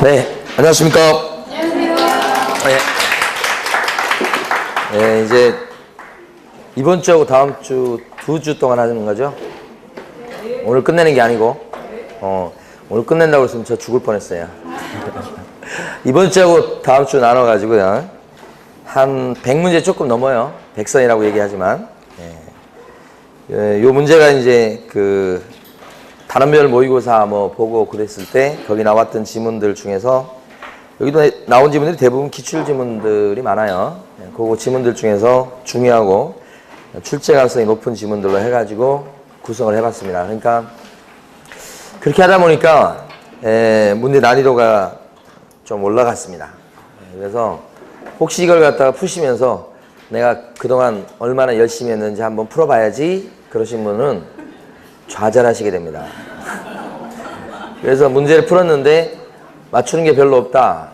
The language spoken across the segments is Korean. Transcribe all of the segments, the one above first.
네, 안녕하십니까. 안녕하세요. 네, 이제 이번 주하고 다음 주 2주 동안 하는 거죠? 오늘 끝내는 게 아니고, 오늘 끝낸다고 했으면 저 죽을 뻔했어요. 이번 주하고 다음 주 나눠가지고요. 한 100문제 조금 넘어요. 100선이라고 얘기하지만. 요 문제가 이제 단원별 모의고사 보고 그랬을 때 거기 나왔던 지문들 중에서 여기도 나온 지문들이 대부분 기출 지문들이 많아요. 그거 지문들 중에서 중요하고 출제 가능성이 높은 지문들로 해가지고 구성을 해봤습니다. 그러니까 그렇게 하다 보니까 문제 난이도가 좀 올라갔습니다. 그래서 혹시 이걸 갖다가 푸시면서 내가 그동안 얼마나 열심히 했는지 한번 풀어봐야지 그러신 분은 좌절하시게 됩니다. 그래서 문제를 풀었는데 맞추는 게 별로 없다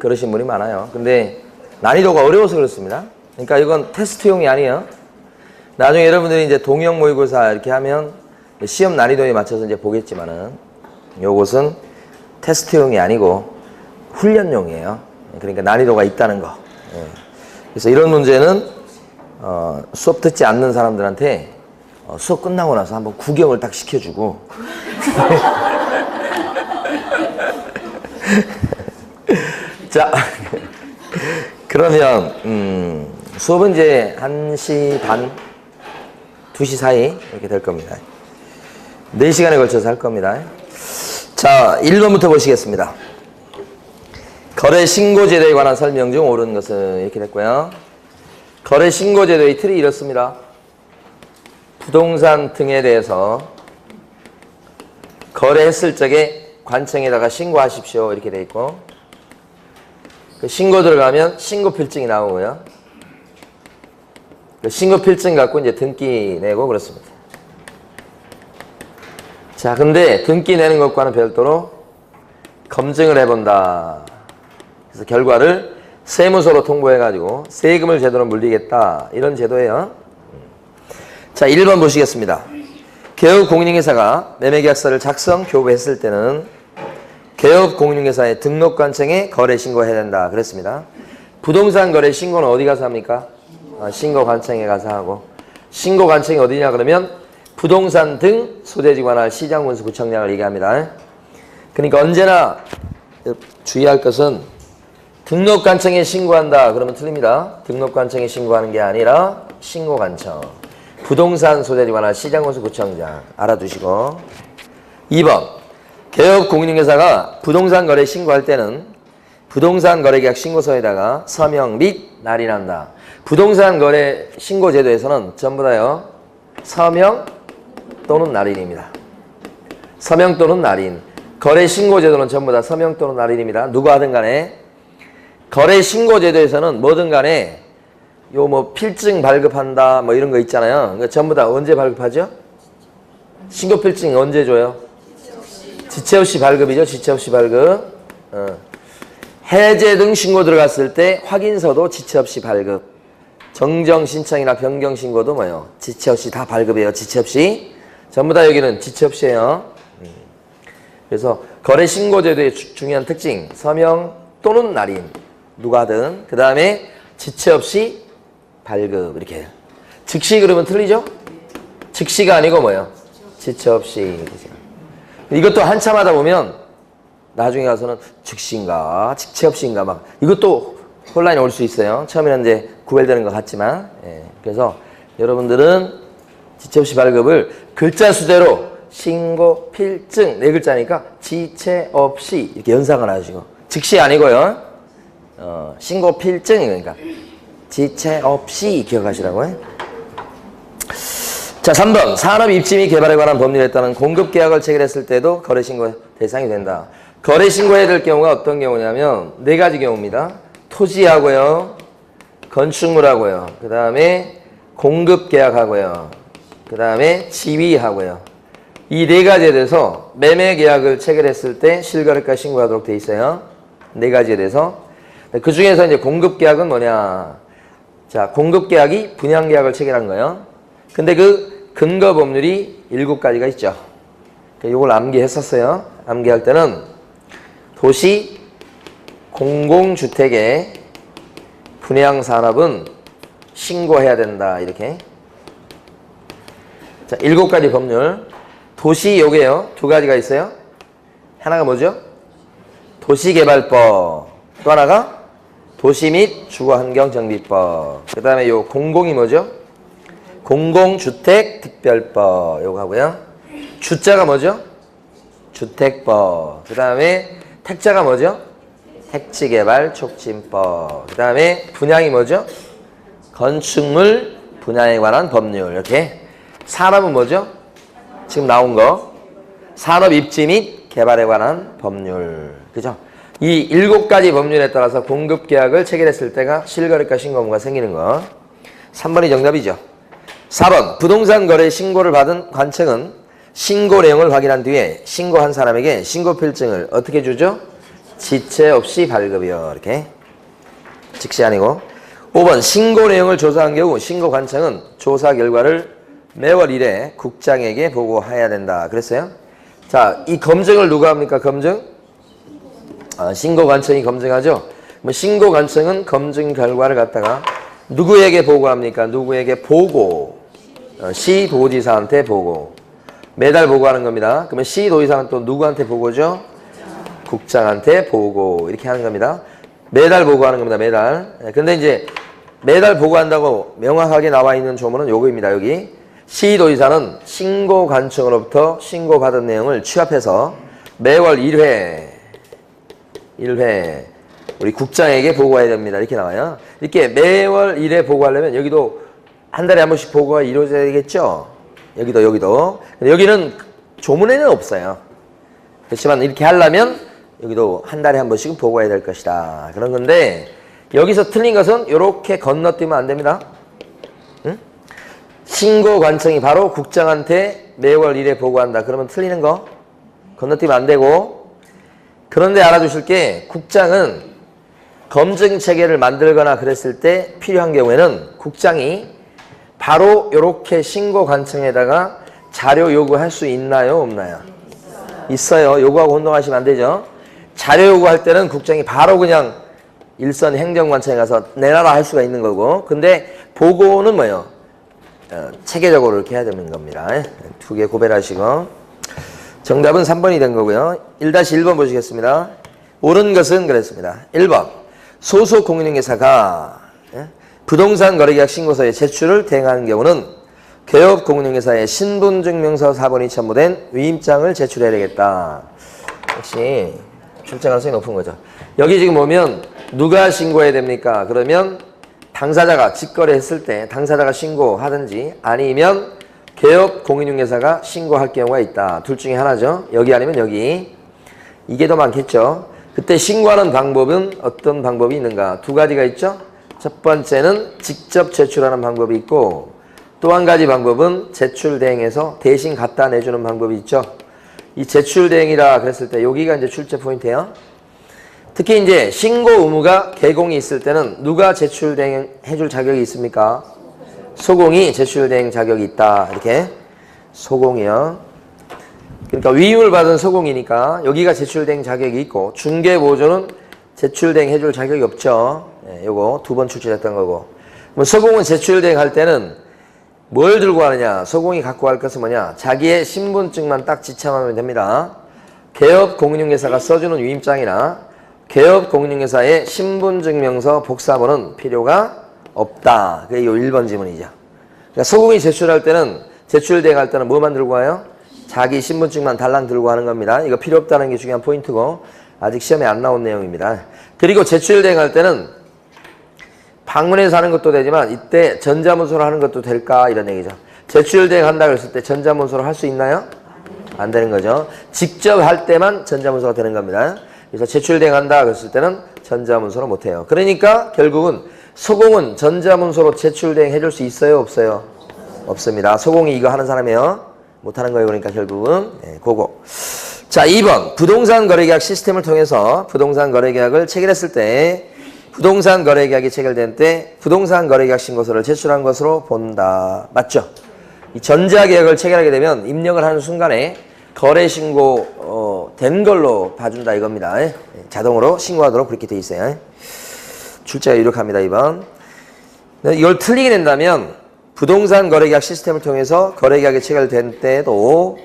그러신 분이 많아요. 근데 난이도가 어려워서 그렇습니다. 그러니까 이건 테스트용이 아니에요. 나중에 여러분들이 이제 동형 모의고사 이렇게 하면 시험 난이도에 맞춰서 이제 보겠지만은 요것은 테스트용이 아니고 훈련용이에요. 그러니까 난이도가 있다는 거. 그래서 이런 문제는 수업 듣지 않는 사람들한테 수업 끝나고 나서 한번 구경을 딱 시켜주고 자, 그러면 수업은 이제 1시 반, 2시 사이 이렇게 될 겁니다. 4시간에 걸쳐서 할 겁니다. 자, 1번부터 보시겠습니다. 거래 신고 제도에 관한 설명 중 옳은 것은 이렇게 됐고요. 거래 신고 제도의 틀이 이렇습니다. 부동산 등에 대해서 거래했을 적에 관청에다가 신고하십시오 이렇게 돼 있고, 그 신고 들어가면 신고 필증이 나오고요. 그 신고 필증 갖고 이제 등기 내고 그렇습니다. 자, 근데 등기 내는 것과는 별도로 검증을 해본다. 그래서 결과를 세무서로 통보해가지고 세금을 제대로 물리겠다. 이런 제도예요. 자, 1번 보시겠습니다. 개업공인중개사가 매매계약서를 작성, 교부했을 때는 개업공인중개사의 등록관청에 거래 신고해야 된다. 그랬습니다. 부동산 거래 신고는 어디 가서 합니까? 신고관청에 가서 하고, 신고관청이 어디냐 그러면 부동산 등 소재지 관할 시장군수 구청장을 얘기합니다. 그러니까 언제나 주의할 것은 등록관청에 신고한다 그러면 틀립니다. 등록관청에 신고하는 게 아니라 신고관청, 부동산 소재지 관할 시장군수 구청장 알아두시고. 2번 개업공인중개사가 부동산 거래 신고할 때는 부동산 거래계약 신고서에다가 서명 및 날인한다. 부동산 거래 신고 제도에서는 전부 다요 서명 또는 날인입니다. 서명 또는 날인. 거래 신고 제도는 전부 다 서명 또는 날인입니다. 누가 하든 간에. 거래 신고 제도에서는 뭐든 간에 요 필증 발급한다 이런 거 있잖아요. 그러니까 전부 다 언제 발급하죠? 신고 필증 언제 줘요? 지체 없이 발급이죠. 지체 없이 발급. 해제 등 신고 들어갔을 때 확인서도 지체 없이 발급. 정정 신청이나 변경 신고도 지체 없이 다 발급해요. 지체 없이. 전부 다 여기는 지체 없이예요. 그래서 거래 신고 제도의 중요한 특징, 서명 또는 날인. 누가 하든. 그 다음에 지체 없이 발급 이렇게. 즉시 그러면 틀리죠? 즉시가 아니고 지체 없이. 이것도 한참 하다 보면 나중에 가서는 즉시인가 지체 없이인가 이것도 혼란이 올 수 있어요. 처음에는 이제 구별되는 것 같지만. 그래서 여러분들은 지체 없이 발급을 글자 수대로 신고 필증 4글자니까 지체 없이 이렇게 연상을 하시고, 즉시 아니고요. 신고 필증이 그러니까 지체 없이 기억하시라고요. 자, 3번 산업 입지 및 개발에 관한 법률에 따른 공급 계약을 체결했을 때도 거래 신고 대상이 된다. 거래 신고해야 될 경우가 어떤 경우냐면 4가지 경우입니다. 토지하고요, 건축물하고요, 그 다음에 공급 계약하고요, 그 다음에 지위하고요. 이 4가지에 대해서 매매 계약을 체결했을 때 실거래가 신고하도록 돼 있어요. 4가지에 대해서. 그 중에서 이제 공급 계약은 뭐냐? 자, 공급 계약이 분양 계약을 체결한 거예요. 근데 그 근거 법률이 7가지가 있죠. 이걸 암기했었어요. 암기할 때는 도시 공공주택의 분양산업은 신고해야 된다. 이렇게. 자, 7가지 법률. 도시 요게요. 2가지가 있어요. 하나가 뭐죠? 도시개발법. 또 하나가 도시 및 주거환경정비법. 그 다음에 요 공공이 뭐죠? 공공주택특별법. 요거 하고요. 주자가 뭐죠? 주택법. 그 다음에 택자가 뭐죠? 택지개발촉진법. 그 다음에 분양이 뭐죠? 건축물 분양에 관한 법률. 이렇게. 산업은 뭐죠? 지금 나온 거. 산업 입지 및 개발에 관한 법률. 그죠? 이 7가지 법률에 따라서 공급계약을 체결했을 때가 실거래가 신고의무가 생기는 거. 3번이 정답이죠. 4번. 부동산 거래 신고를 받은 관청은 신고 내용을 확인한 뒤에 신고한 사람에게 신고필증을 어떻게 주죠? 지체 없이 발급이요. 이렇게. 즉시 아니고. 5번. 신고 내용을 조사한 경우 신고 관청은 조사 결과를 매월 1회 국장에게 보고해야 된다. 그랬어요? 자, 이 검증을 누가 합니까? 검증? 신고 관청이 검증하죠? 신고 관청은 검증 결과를 갖다가 누구에게 보고합니까? 누구에게 보고. 시도지사한테 보고. 매달 보고하는 겁니다. 그러면 시도지사는 또 누구한테 보고죠? 국장한테 보고. 이렇게 하는 겁니다. 매달 보고하는 겁니다. 매달. 근데 이제 매달 보고한다고 명확하게 나와 있는 조문은 요거입니다. 여기. 시도지사는 신고관청으로부터 신고받은 내용을 취합해서 매월 1회 우리 국장에게 보고해야 됩니다. 이렇게 나와요. 이렇게 매월 1회 보고하려면 여기도 한 달에 한 번씩 보고가 이루어져야 되겠죠? 여기도. 근데 여기는 조문에는 없어요. 그렇지만 이렇게 하려면 여기도 한 달에 한 번씩은 보고해야 될 것이다. 그런 건데 여기서 틀린 것은 이렇게 건너뛰면 안 됩니다. 응? 신고관청이 바로 국장한테 매월 1회 보고한다. 그러면 틀리는 거 건너뛰면 안 되고, 그런데 알아두실 게 국장은 검증체계를 만들거나 그랬을 때 필요한 경우에는 국장이 바로 이렇게 신고관청에다가 자료 요구할 수 있나요? 없나요? 있어요. 요구하고 혼동하시면 안 되죠. 자료 요구할 때는 국장이 바로 그냥 일선 행정관청에 가서 내놔라 할 수가 있는 거고, 근데 보고는 뭐예요? 체계적으로 이렇게 해야 되는 겁니다. 2개 고별하시고. 정답은 3번이 된 거고요. 1-1번 보시겠습니다. 옳은 것은 그랬습니다. 1번. 소속 공인중개사가 부동산 거래계약 신고서의 제출을 대행하는 경우는 개업 공인중개사의 신분증명서 4번이 첨부된 위임장을 제출해야 되겠다. 역시 출제 가능성이 높은 거죠. 여기 지금 보면 누가 신고해야 됩니까? 그러면 당사자가 직거래했을 때 당사자가 신고하든지 아니면 개업 공인중개사가 신고할 경우가 있다. 둘 중에 하나죠. 여기 아니면 여기. 이게 더 많겠죠. 그때 신고하는 방법은 어떤 방법이 있는가? 2가지가 있죠. 첫 번째는 직접 제출하는 방법이 있고, 또 한 가지 방법은 제출 대행해서 대신 갖다 내주는 방법이 있죠. 이 제출 대행이라 그랬을 때 여기가 이제 출제 포인트예요. 특히 이제 신고 의무가 개공이 있을 때는 누가 제출 대행 해줄 자격이 있습니까? 소공이 제출 대행 자격이 있다. 이렇게 소공이요. 그러니까 위임을 받은 소공이니까 여기가 제출 대행 자격이 있고, 중개보조는 제출 대행 해줄 자격이 없죠. 요거 2번 출제됐던 거고. 그럼 소공은 제출 대행 할 때는 뭘 들고 하느냐? 소공이 갖고 갈 것은 뭐냐? 자기의 신분증만 딱 지참하면 됩니다. 개업 공인중개사가 써주는 위임장이나 개업 공인중개사의 신분증명서 복사본은 필요가 없다. 그게 요 1번 지문이죠. 그러니까 소공이 제출할 때는, 제출 대행할 때는 뭐만 들고 와요? 자기 신분증만 달랑 들고 가는 겁니다. 이거 필요 없다는 게 중요한 포인트고, 아직 시험에 안 나온 내용입니다. 그리고 제출 대행할 때는 방문해서 하는 것도 되지만 이때 전자문서로 하는 것도 될까? 이런 얘기죠. 제출 대행한다 그랬을 때 전자문서로 할 수 있나요? 안 되는 거죠. 직접 할 때만 전자문서가 되는 겁니다. 그래서 제출 대행한다 그랬을 때는 전자문서로 못해요. 그러니까 결국은 소공은 전자문서로 제출 대행 해줄 수 있어요? 없어요? 없습니다. 소공이 이거 하는 사람이에요. 못하는 거예요. 그러니까 결국은 그거. 자, 2번. 부동산 거래계약 시스템을 통해서 부동산 거래계약을 체결했을 때, 부동산 거래계약이 체결된 때 부동산 거래계약 신고서를 제출한 것으로 본다. 맞죠? 이 전자계약을 체결하게 되면 입력을 하는 순간에 거래 신고 된 걸로 봐준다 이겁니다. 예? 자동으로 신고하도록 그렇게 돼 있어요. 예? 출제가 유력합니다. 2번. 이걸 틀리게 된다면 부동산 거래계약 시스템을 통해서 거래계약이 체결된 때도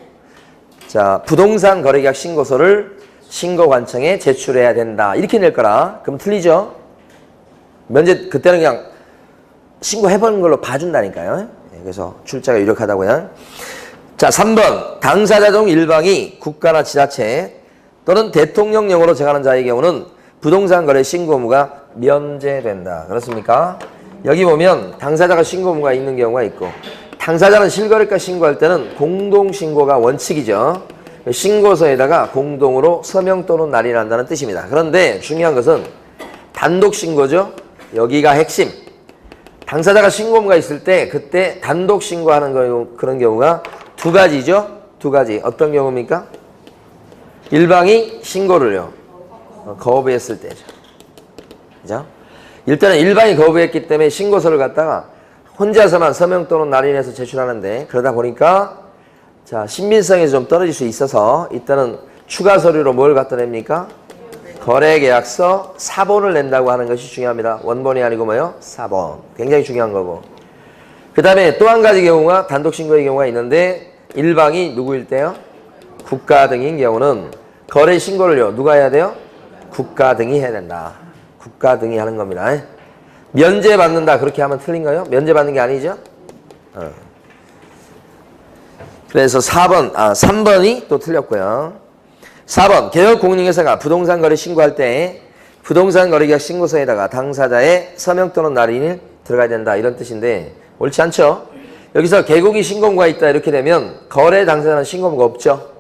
자 부동산 거래계약 신고서를 신고관청에 제출해야 된다. 이렇게 낼 거라. 그럼 틀리죠? 면제 그때는 그냥 신고해보는 걸로 봐준다니까요. 그래서 출제가 유력하다고요. 자 3번 당사자 중 일방이 국가나 지자체 또는 대통령령으로 정하는 자의 경우는 부동산 거래 신고 의무가 면제된다. 그렇습니까? 여기 보면 당사자가 신고 의무가 있는 경우가 있고 당사자는 실거래가 신고할 때는 공동신고가 원칙이죠. 신고서에다가 공동으로 서명 또는 날인한다는 뜻입니다. 그런데 중요한 것은 단독신고죠. 여기가 핵심. 당사자가 신고 의무가 있을 때 그때 단독 신고하는 그런 경우가 두 가지죠. 두 가지. 어떤 경우입니까? 일방이 신고를요. 거부했을 때죠. 그죠? 일단은 일방이 거부했기 때문에 신고서를 갖다가 혼자서만 서명 또는 날인해서 제출하는데 그러다 보니까 자 신빙성에서 좀 떨어질 수 있어서 이때는 추가 서류로 뭘 갖다 냅니까? 거래계약서 사본을 낸다고 하는 것이 중요합니다. 원본이 아니고 뭐요? 사본. 굉장히 중요한 거고. 그 다음에 또 한 가지 경우가 단독 신고의 경우가 있는데 일방이 누구일 때요? 국가 등인 경우는 거래 신고를요. 누가 해야 돼요? 국가 등이 해야 된다. 국가 등이 하는 겁니다. 면제받는다. 그렇게 하면 틀린가요? 면제받는 게 아니죠? 그래서 3번이 또 틀렸고요. 4번 개업공인중개사가 부동산 거래 신고할 때 부동산 거래계약 신고서에다가 당사자의 서명 또는 날인이 들어가야 된다 이런 뜻인데 옳지 않죠? 여기서 개국이 신고무가 있다 이렇게 되면 거래 당사자는 신고무가 없죠.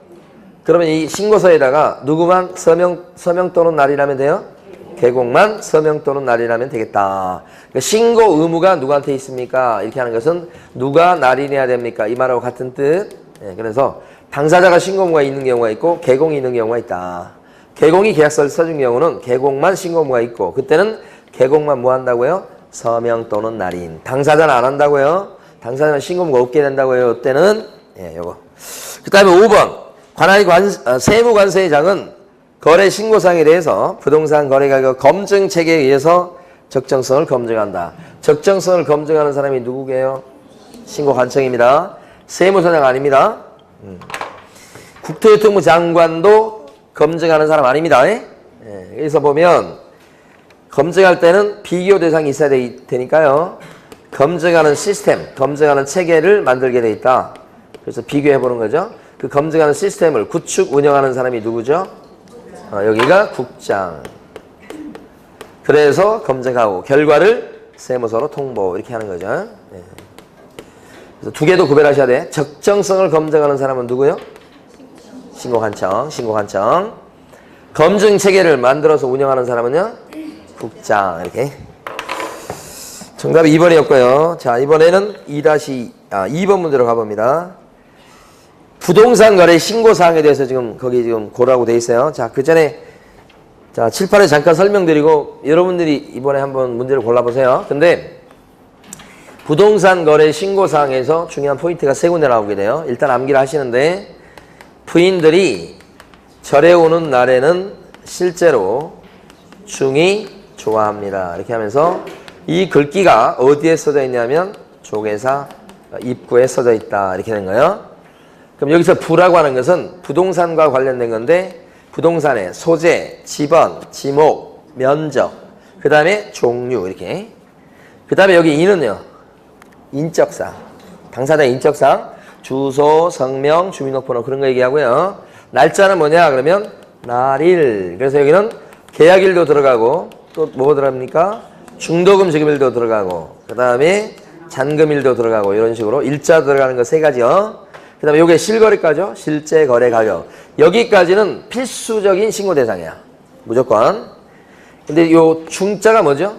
그러면 이 신고서에다가 누구만 서명 또는 날인하면 돼요? 개국만 서명 또는 날인하면 되겠다. 그러니까 신고 의무가 누구한테 있습니까? 이렇게 하는 것은 누가 날인해야 됩니까? 이 말하고 같은 뜻. 그래서 당사자가 신고무가 있는 경우가 있고 개공이 있는 경우가 있다. 개공이 계약서를 써준 경우는 개공만 신고무가 있고 그때는 개공만 뭐 한다고요? 서명 또는 날인. 당사자는 안 한다고요? 당사자는 신고무가 없게 된다고요? 이때는 요거. 그 다음에 5번 관할 세무관세의장은 거래 신고사항에 대해서 부동산 거래가격 검증 체계에 의해서 적정성을 검증한다. 적정성을 검증하는 사람이 누구게요? 신고관청입니다. 세무서장 아닙니다. 국토교통부 장관도 검증하는 사람 아닙니다. 여기서 보면 검증할 때는 비교 대상이 있어야 되니까요. 검증하는 시스템, 검증하는 체계를 만들게 돼 있다. 그래서 비교해 보는 거죠. 그 검증하는 시스템을 구축 운영하는 사람이 누구죠? 여기가 국장. 그래서 검증하고 결과를 세무서로 통보 이렇게 하는 거죠. 그래서 두 개도 구별하셔야 돼. 적정성을 검증하는 사람은 누구요? 신고관청. 검증 체계를 만들어서 운영하는 사람은요? 국장. 이렇게. 정답이 2번이었고요. 자, 이번에는 2번 문제로 가봅니다. 부동산 거래 신고사항에 대해서 거기 고라고 돼 있어요. 자, 그 전에 7, 8에 잠깐 설명드리고 여러분들이 이번에 한번 문제를 골라보세요. 근데 부동산 거래 신고사항에서 중요한 포인트가 3군데 나오게 돼요. 일단 암기를 하시는데 부인들이 절에 오는 날에는 실제로 중이 좋아합니다. 이렇게 하면서 이 글귀가 어디에 써져 있냐면 조계사 입구에 써져 있다. 이렇게 된 거예요. 그럼 여기서 부라고 하는 것은 부동산과 관련된 건데 부동산의 소재, 지번, 지목, 면적, 그 다음에 종류 이렇게. 그 다음에 여기 이는요. 인적사항. 당사자의 인적사항. 주소, 성명, 주민등록번호 그런 거 얘기하고요. 날짜는 뭐냐 그러면 날일. 그래서 여기는 계약일도 들어가고 또 뭐 들어갑니까? 중도금 지급일도 들어가고 그 다음에 잔금일도 들어가고 이런 식으로 일자 들어가는 거 3가지요. 그 다음에 요게 실거래가죠. 실제 거래 가격. 여기까지는 필수적인 신고 대상이야. 무조건. 근데 요 중자가 뭐죠?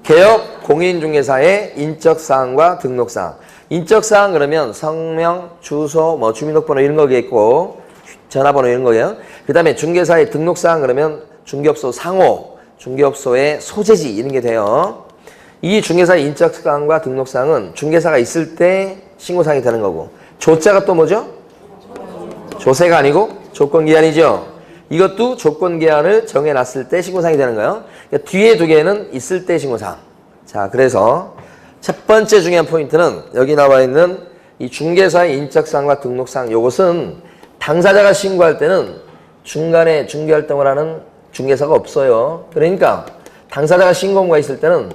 개업 공인중개사의 인적사항과 등록사항. 인적사항 그러면 성명, 주소, 뭐 주민등록번호 이런 거겠고 전화번호 이런 거예요. 그 다음에 중개사의 등록사항 그러면 중개업소 상호, 중개업소의 소재지 이런 게 돼요. 이 중개사의 인적사항과 등록사항은 중개사가 있을 때 신고사항이 되는 거고 조자가 또 뭐죠? 조세가 아니고 조건기한이죠. 이것도 조건기한을 정해놨을 때 신고사항이 되는 거예요. 그러니까 뒤에 두 개는 있을 때 신고사항. 자, 그래서 첫 번째 중요한 포인트는 여기 나와 있는 이 중개사의 인적사항과 등록사항. 요것은 당사자가 신고할 때는 중간에 중개활동을 하는 중개사가 없어요. 그러니까 당사자가 신고가 있을 때는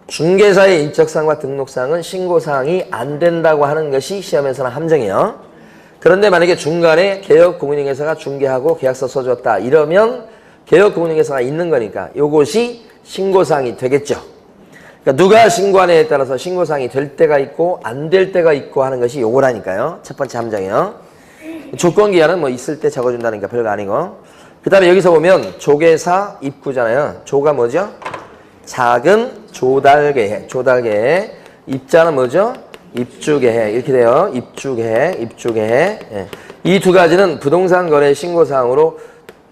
중개사의 인적사항과 등록사항은 신고사항이 안 된다고 하는 것이 시험에서는 함정이에요. 그런데 만약에 중간에 개업공인중개사가 중개하고 계약서 써줬다 이러면 개업공인중개사가 있는 거니까 요것이 신고사항이 되겠죠. 그러니까 누가 신고하느냐에 따라서 신고사항이 될 때가 있고 안 될 때가 있고 하는 것이 요거라니까요. 첫 번째 함정이요. 조건기한은 뭐 있을 때 적어준다니까 별거 아니고. 그 다음에 여기서 보면 조계사 입구잖아요. 조가 뭐죠? 작은 조달계획. 조달계획. 입자는 뭐죠? 입주계획. 이렇게 돼요. 입주계획. 입주계획. 예. 이 두 가지는 부동산 거래 신고사항으로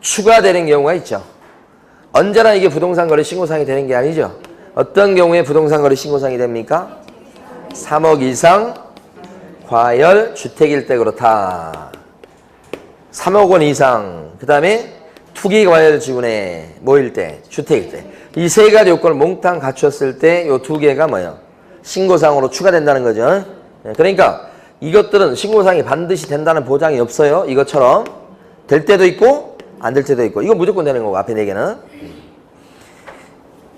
추가되는 경우가 있죠. 언제나 이게 부동산 거래 신고사항이 되는 게 아니죠. 어떤 경우에 부동산 거래 신고사항이 됩니까? 3억 이상 과열 주택일 때 그렇다. 3억 원 이상. 그 다음에 투기 과열 지분에 뭐일 때? 주택일 때. 이 세 가지 요건을 몽땅 갖췄을 때 요 두 개가 뭐예요? 신고사항으로 추가된다는 거죠. 그러니까 이것들은 신고사항이 반드시 된다는 보장이 없어요. 이것처럼 될 때도 있고 안 될 때도 있고. 이거 무조건 되는 거고 앞에 네 개는.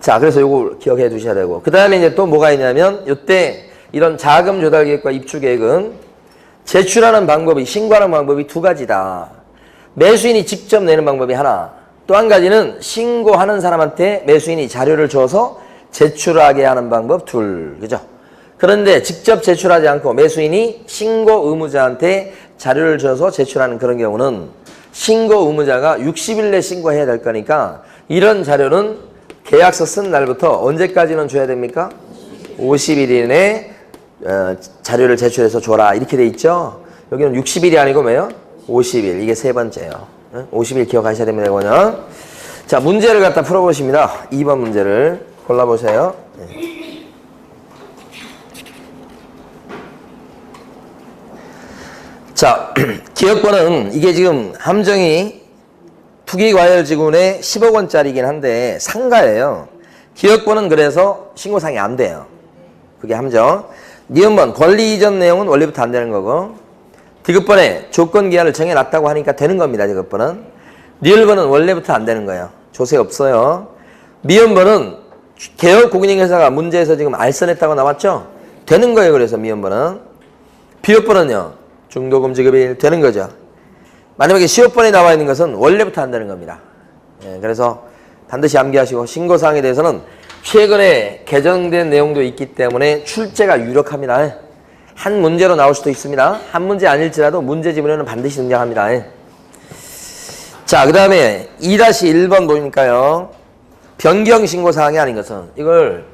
자, 그래서 요거 기억해 두셔야 되고. 그 다음에 이제 또 뭐가 있냐면 요때 이런 자금 조달 계획과 입주 계획은 제출하는 방법이 신고하는 방법이 두 가지다. 매수인이 직접 내는 방법이 하나. 또 한 가지는 신고하는 사람한테 매수인이 자료를 줘서 제출하게 하는 방법 둘. 그죠? 그런데 직접 제출하지 않고 매수인이 신고 의무자한테 자료를 줘서 제출하는 그런 경우는 신고 의무자가 60일 내 신고해야 될 거니까 이런 자료는 계약서 쓴 날부터 언제까지는 줘야 됩니까? 50일 이내에 자료를 제출해서 줘라. 이렇게 돼 있죠? 여기는 60일이 아니고 뭐예요? 50일. 이게 세 번째예요. 50일 기억하셔야 됩니다. 이거는. 자, 문제를 갖다 풀어보십니다. 2번 문제를 골라보세요. 자, 기업권은 이게 지금 함정이 투기과열지분에 10억 원짜리긴 한데 상가예요. 기업권은 그래서 신고사항이 안 돼요. 그게 함정. 니은번 권리 이전 내용은 원래부터 안 되는 거고, 디귿번에 조건기한을 정해놨다고 하니까 되는 겁니다. 디귿번은. 니을번은 원래부터 안 되는 거예요. 조세 없어요. 미음번은 개업공인중개사가 문제에서 지금 알선했다고 나왔죠? 되는 거예요. 그래서 미음번은. 비읍번은요. 중도금지급일 되는 거죠. 만약에 시옷번에 나와 있는 것은 원래부터 안 되는 겁니다. 예, 그래서 반드시 암기하시고 신고사항에 대해서는 최근에 개정된 내용도 있기 때문에 출제가 유력합니다. 한 문제로 나올 수도 있습니다. 한 문제 아닐지라도 문제 지문에는 반드시 등장합니다. 자, 그 다음에 2-1번 보니까요. 변경 신고사항이 아닌 것은 이걸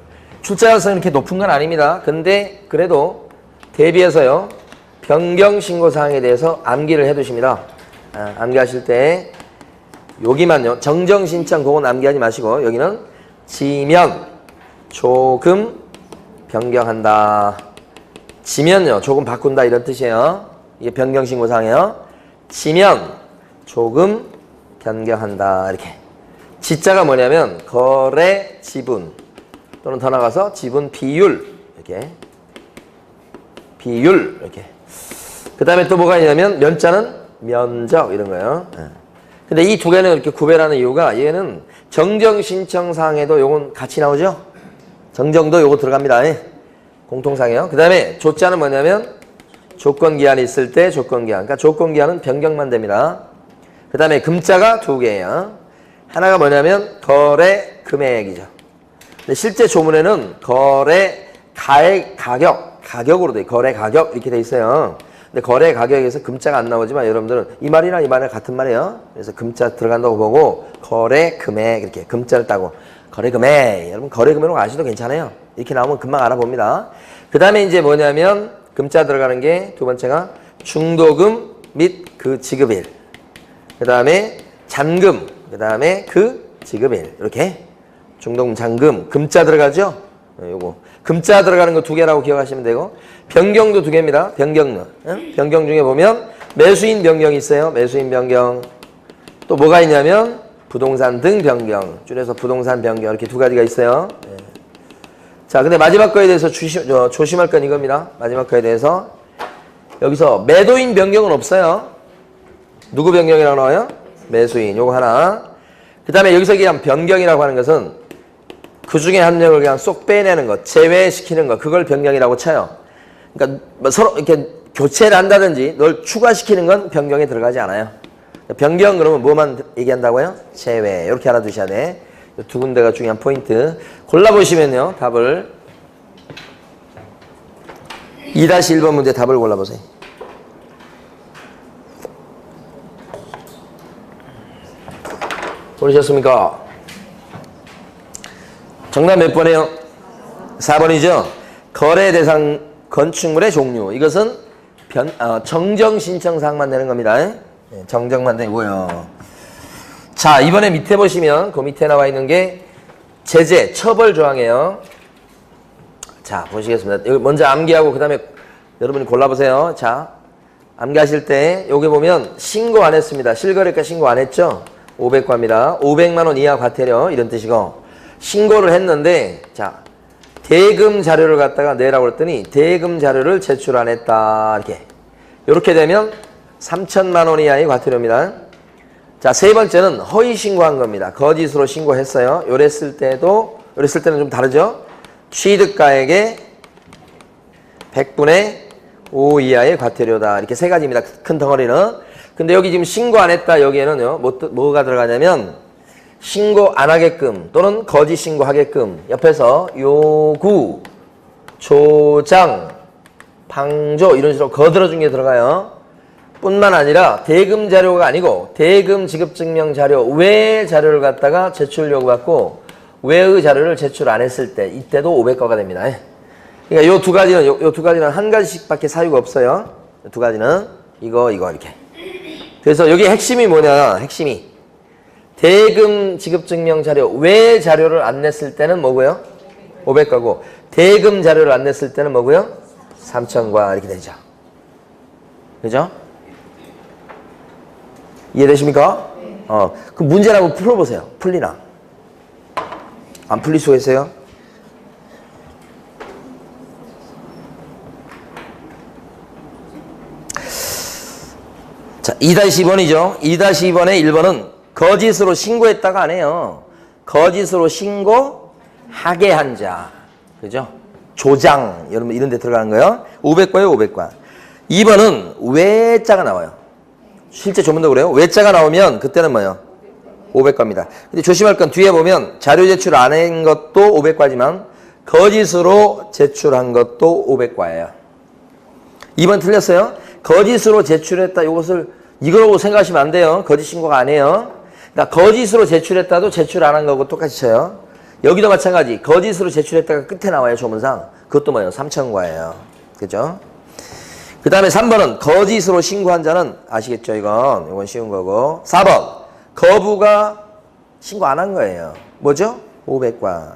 출제 가능성이 이렇게 높은 건 아닙니다. 근데 그래도 대비해서요. 변경 신고사항에 대해서 암기를 해두십니다. 암기하실 때 여기만요. 정정신청 그건 암기하지 마시고 여기는 지면 조금 변경한다. 지면요. 조금 바꾼다 이런 뜻이에요. 이게 변경 신고사항이에요. 지면 조금 변경한다. 이렇게. 지자가 뭐냐면 거래 지분 또는 더 나가서 지분 비율 이렇게. 비율 이렇게. 그 다음에 또 뭐가 있냐면 면자는 면적 이런 거예요. 근데 이 두 개는 이렇게 구별하는 이유가 얘는 정정신청사항에도 요건 같이 나오죠. 정정도 요거 들어갑니다. 공통사항이에요. 그 다음에 조자는 뭐냐면 조건기한이 있을 때 조건기한. 그러니까 조건기한은 변경만 됩니다. 그 다음에 금자가 두 개예요. 하나가 뭐냐면 거래 금액이죠. 근데 실제 조문에는 거래 가격으로 돼. 거래 가격 이렇게 돼 있어요. 근데 거래 가격에서 금자가 안 나오지만 여러분들은 이 말이랑 이 말이랑 같은 말이에요. 그래서 금자 들어간다고 보고 거래 금액 이렇게 금자를 따고 거래 금액. 여러분 거래 금액으로 아시도 괜찮아요. 이렇게 나오면 금방 알아봅니다. 그 다음에 이제 뭐냐면 금자 들어가는 게 두 번째가 중도금 및 그 지급일. 그 다음에 잔금. 그 다음에 그 지급일. 이렇게 중도금, 잔금, 금자 들어가죠. 요거 금자 들어가는 거 두 개라고 기억하시면 되고 변경도 두 개입니다. 변경료. 변경 중에 보면 매수인 변경이 있어요. 매수인 변경. 또 뭐가 있냐면 부동산 등 변경. 줄여서 부동산 변경. 이렇게 두 가지가 있어요. 네. 자, 근데 마지막 거에 대해서 조심할 건 이겁니다. 마지막 거에 대해서. 여기서 매도인 변경은 없어요. 누구 변경이라고 나와요? 매수인. 요거 하나. 그 다음에 여기서 그냥 변경이라고 하는 것은 그 중에 한 명을 그냥 쏙 빼내는 것, 제외시키는 것, 그걸 변경이라고 쳐요. 그러니까 뭐 서로 이렇게 교체를 한다든지 널 추가시키는 건 변경에 들어가지 않아요. 변경 그러면 뭐만 얘기한다고요? 제외. 이렇게 알아두셔야 돼. 두 군데가 중요한 포인트. 골라보시면요. 답을 2-1번 문제 답을 골라보세요. 보셨습니까? 정답 몇 번이에요? 4번이죠? 거래 대상 건축물의 종류. 이것은 정정 신청사항만 내는 겁니다. 네, 정정만 되고요. 자, 이번에 밑에 보시면 그 밑에 나와 있는 게 제재, 처벌 조항이에요. 자, 보시겠습니다. 여기 먼저 암기하고 그 다음에 여러분이 골라보세요. 자, 암기하실 때 여기 보면 신고 안 했습니다. 실거래가 신고 안 했죠? 500과입니다. 500만 원 이하 과태료 이런 뜻이고 신고를 했는데 자 대금 자료를 갖다가 내라고 그랬더니 대금 자료를 제출 안 했다 이렇게 되면 3천만 원 이하의 과태료입니다. 자, 세 번째는 허위 신고한 겁니다. 거짓으로 신고했어요. 요랬을 때는 좀 다르죠. 취득가액의 100분의 5 이하의 과태료다. 이렇게 세 가지입니다. 큰 덩어리는. 근데 여기 지금 신고 안 했다. 여기에는요. 뭐가 들어가냐면 신고 안 하게끔 또는 거짓 신고하게끔 옆에서 요구, 조장, 방조 이런 식으로 거들어준 게 들어가요. 뿐만 아니라 대금 자료가 아니고 대금 지급 증명 자료 외 자료를 갖다가 제출 요구받고 외의 자료를 제출 안 했을 때 이때도 500과가 됩니다. 그러니까 요 두 가지는 한 가지씩밖에 사유가 없어요. 두 가지는 이거 이렇게. 그래서 여기 핵심이 뭐냐? 핵심이 대금 지급 증명 자료 외 자료를 안 냈을 때는 뭐고요? 500과고 대금 자료를 안 냈을 때는 뭐고요? 3,000과 이렇게 되죠. 그죠? 이해되십니까? 그 문제를 한번 풀어보세요. 풀리나? 안 풀릴 수가 있어요? 자, 2-2번이죠. 2-2번의 1번은 거짓으로 신고했다가 안 해요. 거짓으로 신고하게 한 자. 그죠? 조장. 여러분 이런 데 들어가는 거예요. 500과요, 500과. 2번은 외자가 나와요. 실제 조문도 그래요. 외자가 나오면 그때는 뭐예요? 500과입니다. 근데 조심할 건 뒤에 보면 자료 제출 안 한 것도 500과지만 거짓으로 제출한 것도 500과예요. 2번 틀렸어요. 거짓으로 제출했다. 이거라고 생각하시면 안 돼요. 거짓 신고가 아니에요. 그러니까 거짓으로 제출했다도 제출 안 한 거고 똑같이 쳐요. 여기도 마찬가지. 거짓으로 제출했다가 끝에 나와요. 조문상. 그것도 뭐예요? 3,000과예요. 그죠? 그 다음에 3번은 거짓으로 신고한 자는 아시겠죠? 이건 쉬운 거고. 4번. 거부가 신고 안 한 거예요. 뭐죠? 500과.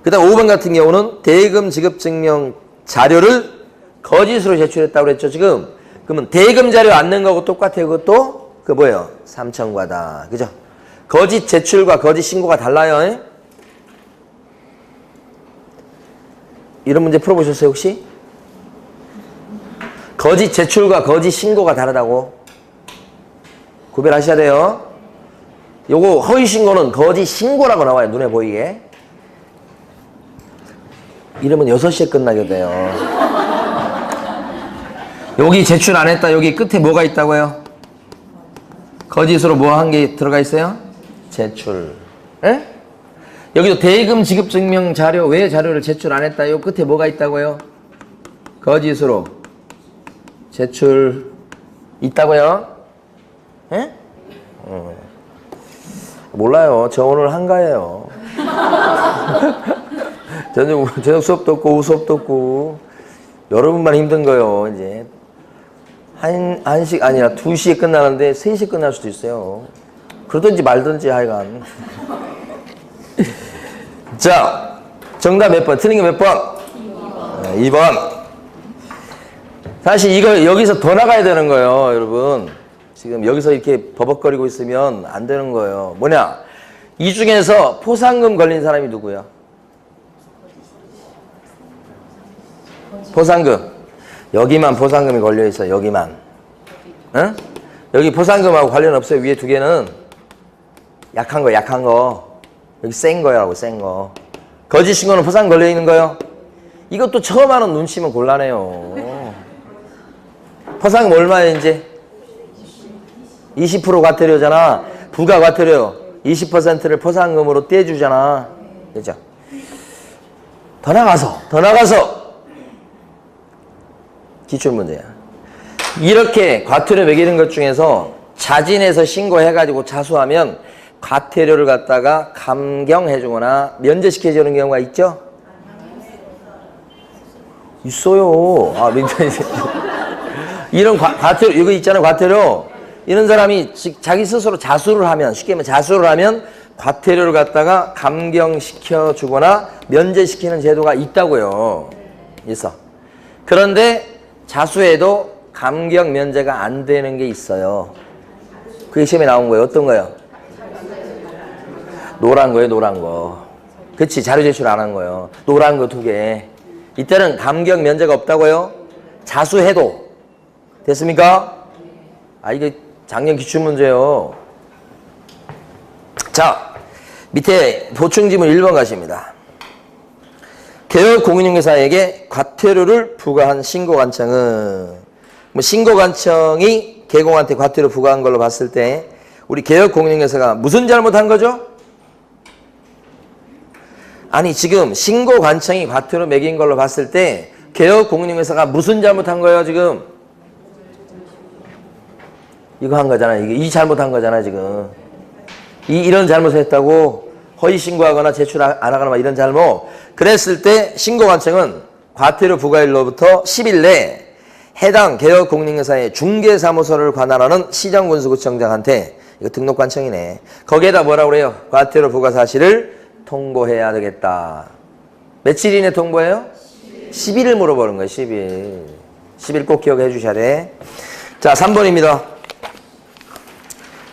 그 다음 5번 같은 경우는 대금 지급 증명 자료를 거짓으로 제출했다고 그랬죠, 지금. 그러면 대금 자료 안 낸 거하고 똑같아요. 그것도 뭐예요? 3,000과다. 그죠? 거짓 제출과 거짓 신고가 달라요. 이런 문제 풀어보셨어요, 혹시? 거짓 제출과 거짓 신고가 다르다고. 구별하셔야 돼요. 요거 허위 신고는 거짓 신고라고 나와요. 눈에 보이게. 이러면 6시에 끝나게 돼요. 여기 제출 안 했다. 여기 끝에 뭐가 있다고요? 거짓으로 뭐 한 게 들어가 있어요? 제출. 에? 여기도 대금 지급 증명 자료 외 자료를 제출 안 했다. 요 끝에 뭐가 있다고요? 거짓으로 제출 있다고요? 에? 몰라요. 저 오늘 한가해요. 저녁 수업도 없고 오후 수업도 없고 여러분만 힘든 거요. 이제 1시 아니라 2시에 끝나는데 3시에 끝날 수도 있어요. 그러든지 말든지 하여간. 자, 정답 몇 번? 틀린 게 몇 번? 2번. 사실 이거 여기서 더 나가야 되는 거예요, 여러분. 지금 여기서 이렇게 버벅거리고 있으면 안 되는 거예요. 뭐냐? 이 중에서 포상금 걸린 사람이 누구야? 포상금. 여기만 포상금이 걸려 있어, 여기만. 응? 여기 포상금하고 관련 없어요. 위에 두 개는 약한 거, 약한 거. 여기 센 거라고, 센 거. 거짓 신고는 포상금 걸려 있는 거요. 이것도 처음 하는 눈치면 곤란해요. 포상금 얼마야, 이제? 20% 과태료잖아. 부가 과태료 20%를 포상금으로 떼주잖아. 그죠? 더 나가서 기출문제야. 이렇게 과태료 매기는 것 중에서 자진해서 신고해가지고 자수하면 과태료를 갖다가 감경해주거나 면제시켜주는 경우가 있죠? 있어요. 아, 이런 과태료, 이거 있잖아요, 과태료. 이런 사람이 자기 스스로 자수를 하면, 쉽게 말하면 자수를 하면 과태료를 갖다가 감경시켜주거나 면제시키는 제도가 있다고요. 있어. 그런데 자수해도 감경 면제가 안 되는 게 있어요. 그게 시험에 나온 거예요. 어떤 거요? 노란 거예요, 노란 거. 그치, 자료 제출 안 한 거예요. 노란 거 2개. 이때는 감경 면제가 없다고요? 자수해도. 됐습니까? 아, 이게 작년 기출문제요. 자, 밑에 보충지문 1번 가십니다. 개업 공인중개사에게 과태료를 부과한 신고관청은, 뭐 신고관청이 개공한테 과태료 부과한 걸로 봤을 때 우리 개업 공인중개사가 무슨 잘못한 거죠? 아니, 지금 신고관청이 과태료 매긴 걸로 봤을 때 개업 공인중개사가 무슨 잘못한 거예요, 지금? 이거 한 거잖아. 이게 이 잘못한 거잖아, 지금. 이런 잘못을 했다고 허위 신고하거나 제출 안 하거나 막 이런 잘못. 그랬을 때 신고관청은 과태료 부과일로부터 10일 내에 해당 개업 공인중개사의 중개사무소를 관할하는 시정군수구청장한테, 이거 등록관청이네. 거기에다 뭐라고 그래요? 과태료 부과 사실을 통보해야 되겠다. 며칠 이내 통보해요? 10일을 물어보는 거예요, 10일. 10일 꼭 기억해 주셔야 돼. 자, 3번입니다.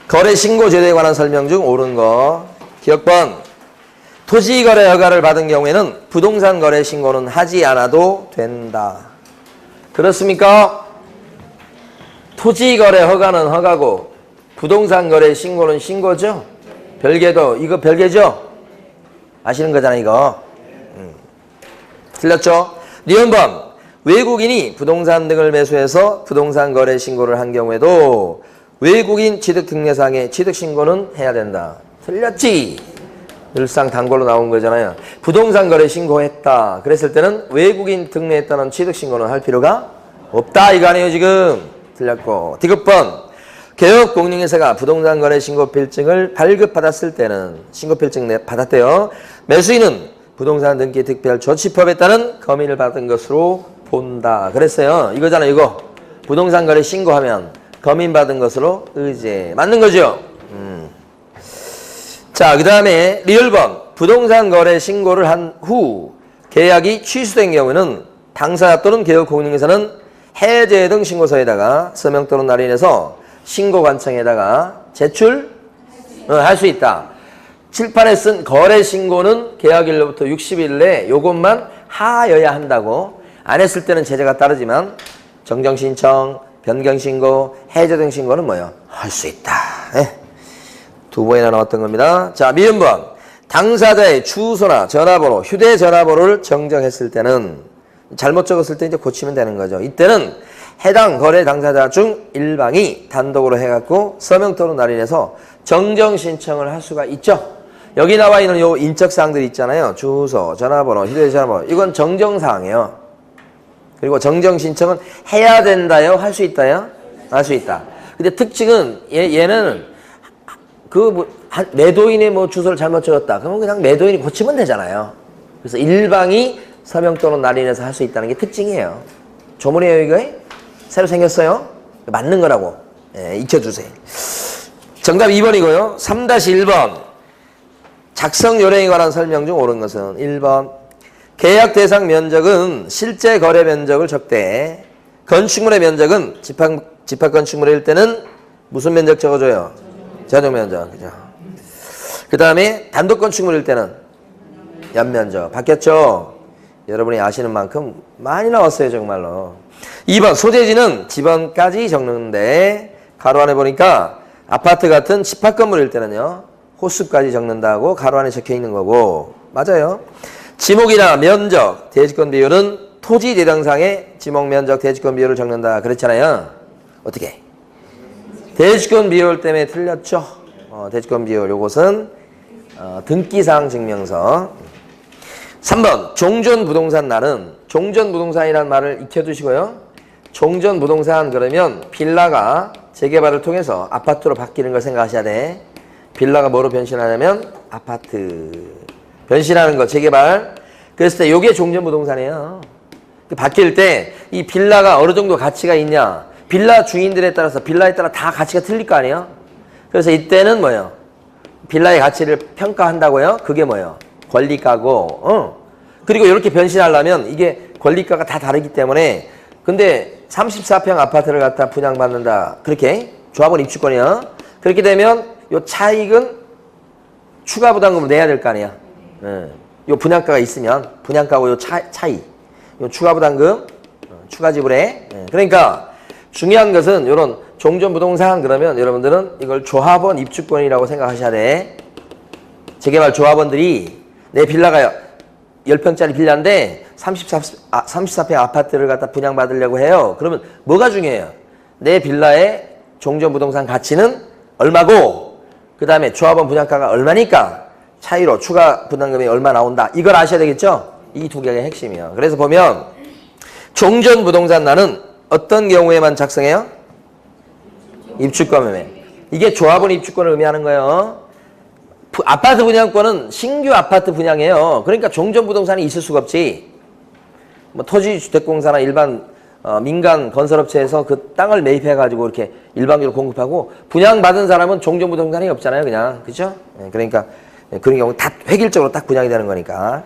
거래 신고 제도에 관한 설명 중 옳은 거. 기억번. 토지거래 허가를 받은 경우에는 부동산 거래 신고는 하지 않아도 된다. 그렇습니까? 토지거래 허가는 허가고 부동산 거래 신고는 신고죠? 별개도. 이거 별개죠? 아시는 거잖아, 이거. 틀렸죠? 니은번. 외국인이 부동산 등을 매수해서 부동산 거래 신고를 한 경우에도 외국인 취득등록상의 취득신고는 해야 된다. 틀렸지? 늘상 단골로 나온 거잖아요. 부동산 거래 신고했다. 그랬을 때는 외국인 등록했다는 취득신고는 할 필요가 없다. 이거 아니에요, 지금? 틀렸고. 디귿번. 개업 공인중개사가 부동산 거래 신고 필증을 발급받았을 때는, 신고 필증 받았대요. 매수인은 부동산 등기 특별 조치법에 따른 검인을 받은 것으로 본다. 그랬어요. 이거잖아, 이거. 부동산 거래 신고하면 검인받은 것으로 의제. 맞는 거죠? 자, 그 다음에 리을번. 부동산 거래 신고를 한 후 계약이 취소된 경우에는 당사자 또는 개업 공인중개사는 해제 등 신고서에다가 서명 또는 날인해서 신고관청에다가 제출 할 수 있다. 칠판에 쓴 거래 신고는 계약일로부터 60일 내에 요것만 하여야 한다고. 안 했을 때는 제재가 따르지만 정정신청, 변경신고, 해제 등 신고는 뭐예요? 할 수 있다. 네. 2번이나 나왔던 겁니다. 자, 미음번. 당사자의 주소나 전화번호, 휴대전화번호를 정정했을 때는, 잘못 적었을 때 이제 고치면 되는 거죠. 이때는 해당 거래 당사자 중 일방이 단독으로 해갖고 서명 또는 날인해서 정정 신청을 할 수가 있죠. 여기 나와 있는 요 인적사항들이 있잖아요. 주소, 전화번호, 휴대전화번호. 이건 정정사항이에요. 그리고 정정 신청은 해야 된다요? 할 수 있다요? 할 수 있다. 근데 특징은 얘는 매도인의 뭐 주소를 잘못 적었다. 그러면 그냥 매도인이 고치면 되잖아요. 그래서 일방이 서명 또는 날인해서 할 수 있다는 게 특징이에요. 조문이에요, 이거? 새로 생겼어요? 맞는 거라고. 예, 익혀주세요. 정답 2번이고요. 3-1번. 작성 요령에 관한 설명 중 옳은 것은 1번. 계약 대상 면적은 실제 거래 면적을 적되 건축물의 면적은 집합 건축물일 때는 무슨 면적 적어줘요? 전용 면적. 그죠? 그 다음에 단독 건축물일 때는 연면적. 바뀌었죠? 여러분이 아시는 만큼 많이 나왔어요, 정말로. 2번, 소재지는 지번까지 적는데, 가로 안에 보니까 아파트 같은 집합 건물일 때는요, 호수까지 적는다고 가로 안에 적혀 있는 거고, 맞아요. 지목이나 면적, 대지권 비율은 토지 대장상의 지목, 면적, 대지권 비율을 적는다. 그랬잖아요. 어떻게? 대지권 비율 때문에 틀렸죠. 대지권 비율, 요것은 등기사항 증명서. 3번, 종전부동산란은, 종전부동산이라는 말을 익혀두시고요. 종전부동산 그러면 빌라가 재개발을 통해서 아파트로 바뀌는 걸 생각하셔야 돼. 빌라가 뭐로 변신하냐면 아파트. 변신하는 거, 재개발. 그랬을 때 요게 종전부동산이에요. 바뀔 때 이 빌라가 어느 정도 가치가 있냐. 빌라 주인들에 따라서, 빌라에 따라 다 가치가 틀릴 거 아니에요? 그래서 이때는 뭐예요? 빌라의 가치를 평가한다고요? 그게 뭐예요? 권리가고, 그리고 이렇게 변신하려면 이게 권리가가 다 다르기 때문에, 근데 34평 아파트를 갖다 분양받는다. 그렇게 조합원 입주권이요. 그렇게 되면 요 차익은 추가 부담금을 내야 될 거 아니야. 요 분양가가 있으면 분양가하고 요 차이, 요 추가 부담금, 추가 지불해. 그러니까 중요한 것은 요런 종전부동산 그러면 여러분들은 이걸 조합원 입주권이라고 생각하셔야 돼. 재개발 조합원들이 내 빌라가 10평짜리 빌라인데 34평 아파트를 갖다 분양받으려고 해요. 그러면 뭐가 중요해요? 내 빌라의 종전부동산 가치는 얼마고, 그 다음에 조합원 분양가가 얼마니까 차이로 추가 부담금이 얼마 나온다. 이걸 아셔야 되겠죠? 이 두 개가 핵심이에요. 그래서 보면 종전부동산란은 어떤 경우에만 작성해요? 입주권 매매. 이게 조합원 입주권을 의미하는 거예요. 아파트 분양권은 신규 아파트 분양이에요. 그러니까 종전부동산이 있을 수가 없지. 뭐 토지주택공사나 일반 민간 건설업체에서 그 땅을 매입해가지고 이렇게 일방적으로 공급하고 분양받은 사람은 종전부동산이 없잖아요, 그냥. 그죠? 그러니까 그런 경우 다 획일적으로 딱 분양이 되는 거니까.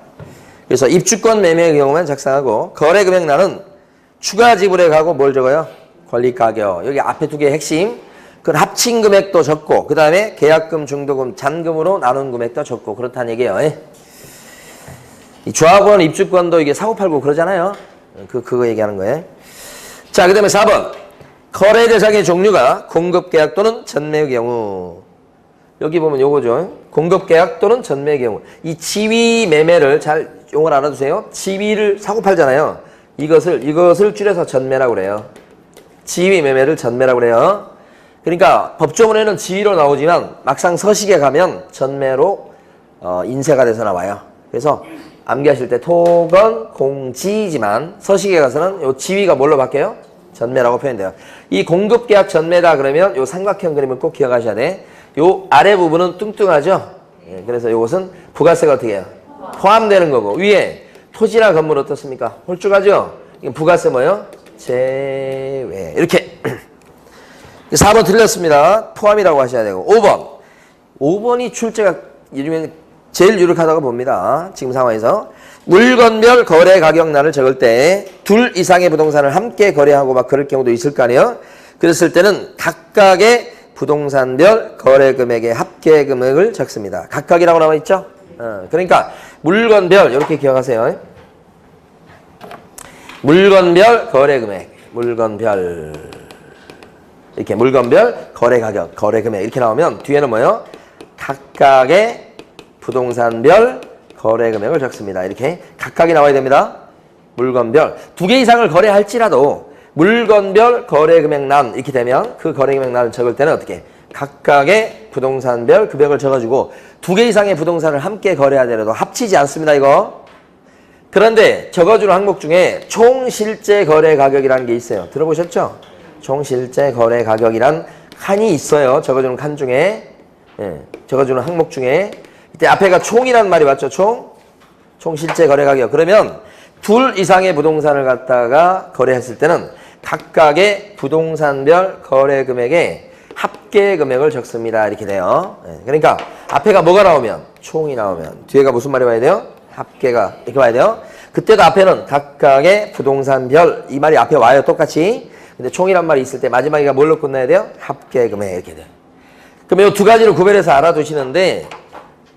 그래서 입주권 매매의 경우만 작성하고, 거래금액란은 추가 지불에 가고 뭘 적어요? 권리가격. 여기 앞에 두 개의 핵심. 그건 합친 금액도 적고, 그 다음에 계약금, 중도금, 잔금으로 나눈 금액도 적고, 그렇다는 얘기예요. 이 조합원 입주권도 이게 사고팔고 그러잖아요. 그거 얘기하는 거예요. 자, 그 다음에 4번. 거래 대상의 종류가 공급계약 또는 전매의 경우. 여기 보면 요거죠. 공급계약 또는 전매의 경우. 이 지위 매매를 잘 용어를 알아두세요. 지위를 사고 팔잖아요. 이것을 줄여서 전매라고 그래요. 지위 매매를 전매라고 그래요. 그러니까 법조문에는 지위로 나오지만 막상 서식에 가면 전매로 인쇄가 돼서 나와요. 그래서 암기하실 때 토건 공지지만 서식에 가서는 요 지위가 뭘로 바뀌어요? 전매라고 표현돼요. 이 공급계약 전매다 그러면 요 삼각형 그림을 꼭 기억하셔야 돼. 요 아래 부분은 뚱뚱하죠? 그래서 요것은 부가세가 어떻게 해요? 포함되는 거고, 위에 토지나 건물 어떻습니까? 홀쭉하죠? 이게 부가세 뭐예요? 제외. 이렇게 4번 틀렸습니다. 포함이라고 하셔야 되고. 5번이 출제가 제일 유력하다고 봅니다. 지금 상황에서. 물건별 거래 가격란을 적을 때 둘 이상의 부동산을 함께 거래하고 막 그럴 경우도 있을 거 아니에요? 그랬을 때는 각각의 부동산별 거래 금액의 합계 금액을 적습니다. 각각이라고 나와 있죠? 그러니까 물건별 이렇게 기억하세요. 물건별 거래 금액, 물건별 이렇게 물건별 거래 가격, 거래 금액 이렇게 나오면 뒤에는 뭐예요? 각각의 부동산별 거래 금액을 적습니다. 이렇게 각각이 나와야 됩니다. 물건별 두 개 이상을 거래할지라도 물건별 거래 금액란 이렇게 되면 그 거래 금액란을 적을 때는 어떻게? 각각의 부동산별 금액을 적어주고 두 개 이상의 부동산을 함께 거래하더라도 합치지 않습니다. 이거. 그런데 적어주는 항목 중에 총 실제 거래 가격이라는 게 있어요. 들어보셨죠? 총 실제 거래 가격이란 칸이 있어요. 적어주는 칸 중에. 적어주는 항목 중에. 이때 앞에가 총이라는 말이 맞죠? 총 실제 거래 가격. 그러면 둘 이상의 부동산을 갖다가 거래했을 때는 각각의 부동산별 거래 금액의 합계 금액을 적습니다. 이렇게 돼요. 그러니까 앞에가 뭐가 나오면? 총이 나오면 뒤에가 무슨 말이 와야 돼요? 합계가 이렇게 와야 돼요. 그때도 앞에는 각각의 부동산별 이 말이 앞에 와요. 똑같이. 근데 총이란 말이 있을 때 마지막에 뭘로 끝나야 돼요? 합계금액 이렇게 돼요. 그럼 이 두 가지를 구별해서 알아두시는데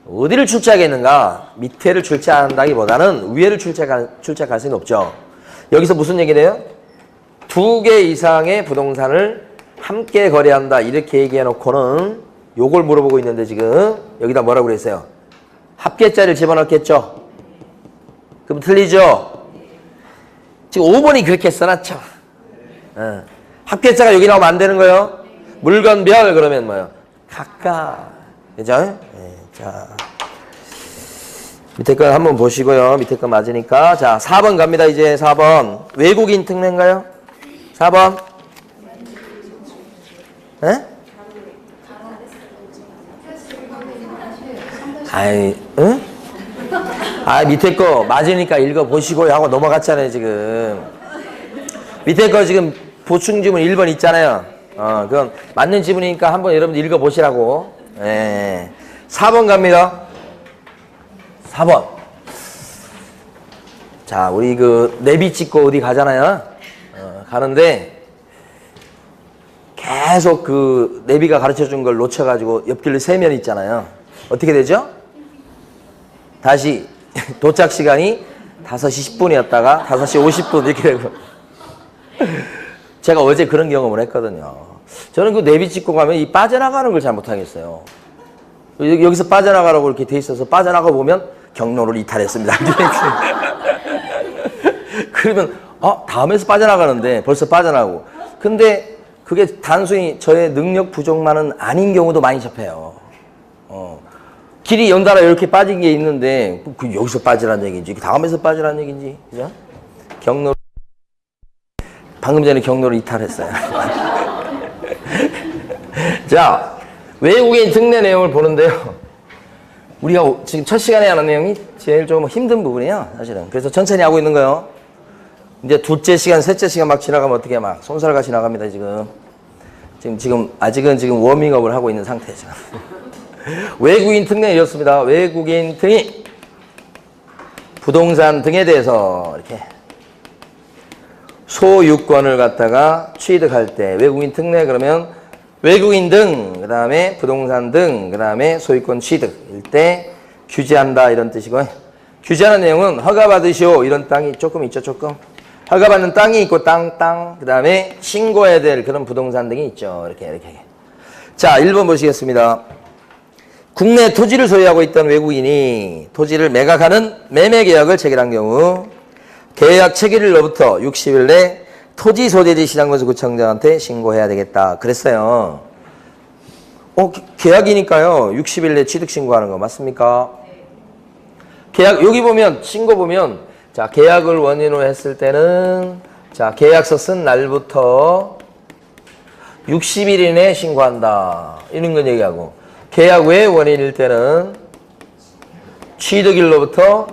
어디를 출제하겠는가? 밑에를 출제한다기보다는 위에를 출제할 가능성이 높죠. 여기서 무슨 얘기래요? 두 개 이상의 부동산을 함께 거래한다 이렇게 얘기해놓고는 요걸 물어보고 있는데 지금 여기다 뭐라고 그랬어요? 합계자를 집어넣겠죠? 그럼 틀리죠? 지금 5번이 그렇게 써놨죠? 합계자가 여기 나오면 안 되는 거예요. 물건별 그러면 뭐예요? 각각. 그죠? 네, 자. 밑에 거 한번 보시고요. 밑에 거 맞으니까. 자, 4번 갑니다. 이제 4번. 외국인 특례인가요? 4번. 에? 아이, 응? 아, 밑에 거 맞으니까 읽어보시고요 하고 넘어갔잖아요, 지금. 밑에 거 지금 보충 지문 1번 있잖아요. 그건 맞는 지문이니까 한번 여러분들 읽어보시라고. 예. 4번 갑니다. 4번. 자, 우리 그 내비 찍고 어디 가잖아요. 가는데 계속 그 내비가 가르쳐 준 걸 놓쳐가지고 옆길로 세면 있잖아요. 어떻게 되죠? 다시 도착 시간이 5시 10분이었다가 5시 50분 이렇게 되고. 제가 어제 그런 경험을 했거든요. 저는 그 내비 찍고 가면 이 빠져나가는 걸 잘 못하겠어요. 여기서 빠져나가라고 이렇게 돼 있어서 빠져나가 보면 경로를 이탈했습니다. 그러면 다음에서 빠져나가는데 벌써 빠져나가고. 근데 그게 단순히 저의 능력 부족만은 아닌 경우도 많이 접해요. 길이 연달아 이렇게 빠진 게 있는데 그 여기서 빠지라는 얘기인지 다음에서 빠지라는 얘기인지 그죠? 경로 방금 전에 경로를 이탈했어요. 자, 외국인 특례 내용을 보는데요. 우리가 지금 첫 시간에 하는 내용이 제일 좀 힘든 부분이에요, 사실은. 그래서 천천히 하고 있는 거예요. 이제 둘째 시간, 셋째 시간 막 지나가면 어떻게 막 손살같이 나갑니다, 지금. 아직은 지금 워밍업을 하고 있는 상태죠. 외국인 특례 이렇습니다. 외국인 등이 부동산 등에 대해서 이렇게 소유권을 갖다가 취득할 때 외국인 특례 그러면 외국인 등, 그 다음에 부동산 등, 그 다음에 소유권 취득일 때 규제한다 이런 뜻이고요. 규제하는 내용은 허가받으시오 이런 땅이 조금 있죠, 조금. 허가받는 땅이 있고 땅, 그 다음에 신고해야 될 그런 부동산 등이 있죠. 이렇게. 자, 1번 보시겠습니다. 국내 토지를 소유하고 있던 외국인이 토지를 매각하는 매매 계약을 체결한 경우 계약 체결일로부터 60일 내 토지 소재지 시장건설구청장한테 신고해야 되겠다. 그랬어요. 계약이니까요. 60일 내 취득 신고하는 거 맞습니까? 계약 여기 보면 신고 보면 자, 계약을 원인으로 했을 때는 자, 계약서 쓴 날부터 60일 이내에 신고한다. 이런 건 얘기하고 계약 외 원인일 때는 취득일로부터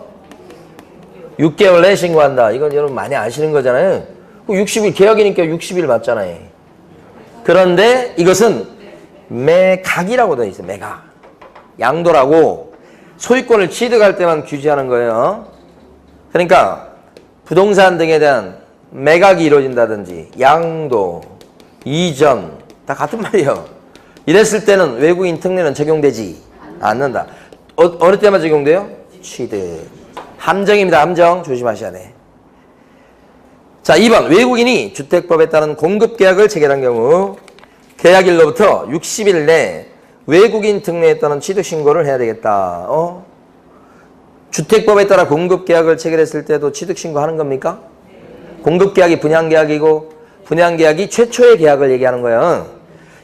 6개월 내에 신고한다. 이건 여러분 많이 아시는 거잖아요. 60일, 계약이니까 60일 맞잖아요. 그런데 이것은 매각이라고 되어 있어요. 매각. 양도라고 소유권을 취득할 때만 규제하는 거예요. 그러니까 부동산 등에 대한 매각이 이루어진다든지 양도, 이전 다 같은 말이에요. 이랬을 때는 외국인 특례는 적용되지 않는다. 어느 때만 적용돼요? 취득. 함정입니다. 함정. 조심하셔야 돼. 자, 2번. 외국인이 주택법에 따른 공급계약을 체결한 경우 계약일로부터 60일 내 외국인 특례에 따른 취득신고를 해야 되겠다. 주택법에 따라 공급계약을 체결했을 때도 취득신고하는 겁니까? 공급계약이 분양계약이고 분양계약이 최초의 계약을 얘기하는 거예요.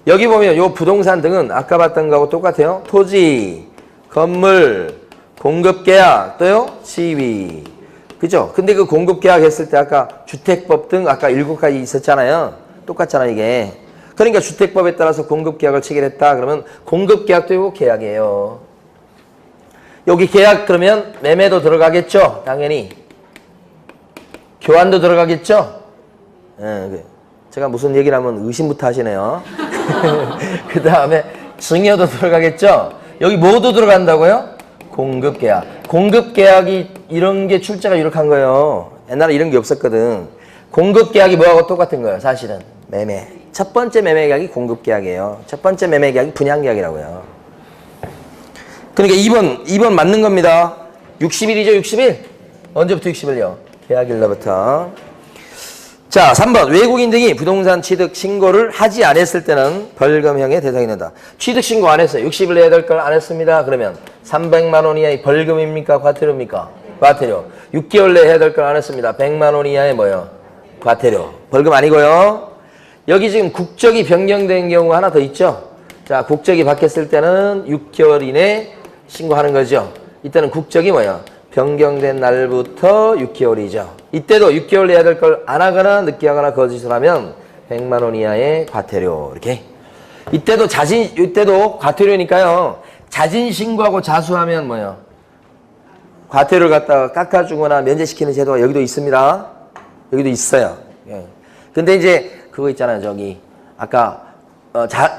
여기 보면 요 부동산 등은 아까 봤던 거하고 똑같아요. 토지, 건물, 공급계약, 또요? 시위. 그죠? 근데 그 공급계약 했을 때 아까 주택법 등 아까 7가지 있었잖아요. 똑같잖아, 이게. 그러니까 주택법에 따라서 공급계약을 체결했다. 그러면 공급계약도 이거 계약이에요. 여기 계약 그러면 매매도 들어가겠죠? 당연히. 교환도 들어가겠죠? 제가 무슨 얘기를 하면 의심부터 하시네요. 그 다음에 증여도 들어가겠죠? 여기 뭐도 들어간다고요? 공급계약. 공급계약이 이런 게 출제가 유력한 거예요. 옛날에 이런 게 없었거든. 공급계약이 뭐하고 똑같은 거예요, 사실은. 매매. 첫 번째 매매계약이 공급계약이에요. 첫 번째 매매계약이 분양계약이라고요. 그러니까 2번 맞는 겁니다. 60일이죠, 60일? 언제부터 60일요? 계약일로부터. 자, 3번. 외국인 등이 부동산 취득 신고를 하지 않았을 때는 벌금형의 대상이 된다. 취득 신고 안 했어요. 60일 내야 될 걸 안 했습니다. 그러면 300만 원 이하의 벌금입니까? 과태료입니까? 과태료. 6개월 내에 해야 될 걸 안 했습니다. 100만 원 이하의 뭐요? 과태료. 벌금 아니고요. 여기 지금 국적이 변경된 경우가 하나 더 있죠. 자, 국적이 바뀌었을 때는 6개월 이내 신고하는 거죠. 이때는 국적이 뭐예요? 변경된 날부터 6개월이죠. 이때도 6개월 내야 될 걸 안 하거나 늦게 하거나 거짓을 하면 100만 원 이하의 과태료. 이렇게. 이때도 과태료니까요. 자진 신고하고 자수하면 뭐예요? 과태료를 갖다가 깎아주거나 면제시키는 제도가 여기도 있습니다. 여기도 있어요. 예. 근데 이제 그거 있잖아요. 저기 아까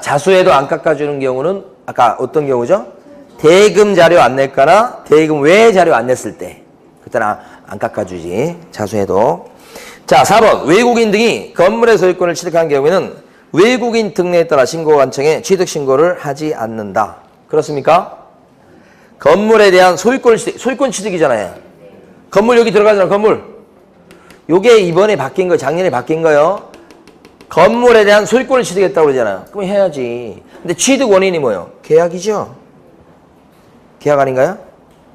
자수해도 안 깎아주는 경우는 아까 어떤 경우죠? 대금 자료 안 냈거나 대금 외 자료 안 냈을 때 그때는 안 깎아주지. 자수해도. 자, 4번. 외국인 등이 건물의 소유권을 취득한 경우에는 외국인 특례에 따라 신고관청에 취득신고를 하지 않는다. 그렇습니까? 건물에 대한 소유권 취득이잖아요. 건물 여기 들어가잖아요. 건물. 요게 이번에 바뀐 거, 작년에 바뀐 거요. 건물에 대한 소유권을 취득했다고 그러잖아요. 그럼 해야지. 근데 취득 원인이 뭐예요? 계약이죠. 계약 아닌가요?